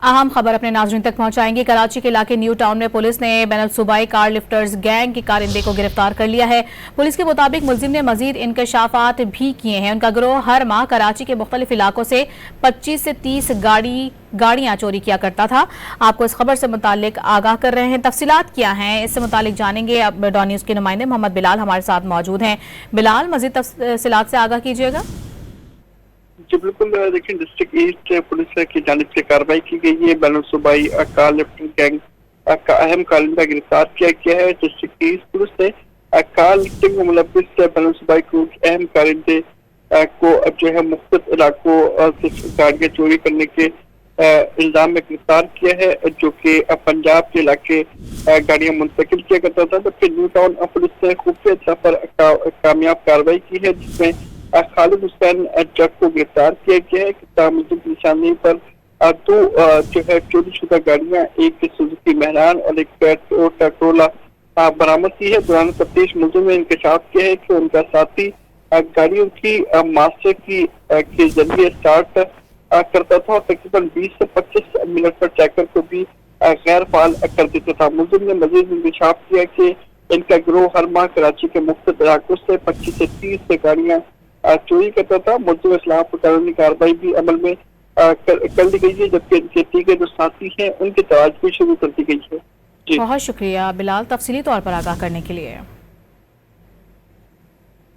अहम खबर अपने नाज़रीन तक पहुंचाएंगे। कराची के इलाके न्यू टाउन में पुलिस ने बैनुल-सूबाई कार लिफ्टर्स गैंग के कारिंदे को गिरफ्तार कर लिया है। पुलिस के मुताबिक मुलजिम ने मजीद इंकशाफात भी किए हैं। उनका गिरोह हर माह कराची के मुख्तलिफ इलाकों से 25 से 30 गाड़ियां चोरी किया करता था। आपको इस खबर से मुतालिक आगाह कर रहे हैं। तफसीलात क्या हैं इससे मुतालिक जानेंगे। अब डॉन न्यूज़ के नुमाइंदे मोहम्मद बिलाल हमारे साथ मौजूद हैं। बिलाल, मजीद तफसीलात से आगाह कीजिएगा। जी बिल्कुल, देखिए डिस्ट्रिक्ट ईस्ट पुलिस की जानिब से कार्रवाई की गई है। बैनुल-सूबाई कार लिफ्टिंग गैंग का अहम कारिंदा गिरफ्तार किया गया है। डिस्ट्रिक्ट ईस्ट पुलिस ने कार लिफ्टिंग में मुलव्विस बैनुल-सूबाई ग्रुप के अहम कारिंदे को अब जो है मुख्तलिफ इलाकों से गाड़ियां चोरी करने के इल्जाम में गिरफ्तार किया है, जो कि पंजाब के इलाके गाड़ियां मुंतकिल किया करता था। जबकि न्यू टाउन पुलिस ने खुफिया तौर पर कामयाब कार्रवाई की है, जिसमें खालिद हुसैन ट्रक को गिरफ्तार किया गया है। मुलजिम की निशानी पर दो जो है चोरीशुदा गाड़ियां, एक सुजुकी मेहरान और एक टोयोटा कोरोला बरामद की है। दौरान तफ्तीश मुलजिम ने इंकशाफ किया है कि उनका साथी गाड़ियों की मास्टर की के जरिए स्टार्ट करता था और तकरीबन 20 से 25 मिनट पर ट्रैकर को भी गैर फाल कर देता था। मुलजिम ने मजीद इंकशाफ किया कि इनका गिरोह हर माह कराची के मुख्तलिफ इलाकों से 25 से 30 गाड़ियां चोरी करता था। मुलजिम इस्लाम पर कानूनी कार्रवाई भी अमल में कर ली गई है, जबकि इनके तीसरे जो साथी हैं उनकी तलाश भी शुरू कर दी गई है। बहुत शुक्रिया बिलाल, तफसीली तौर पर आगाह करने के लिए।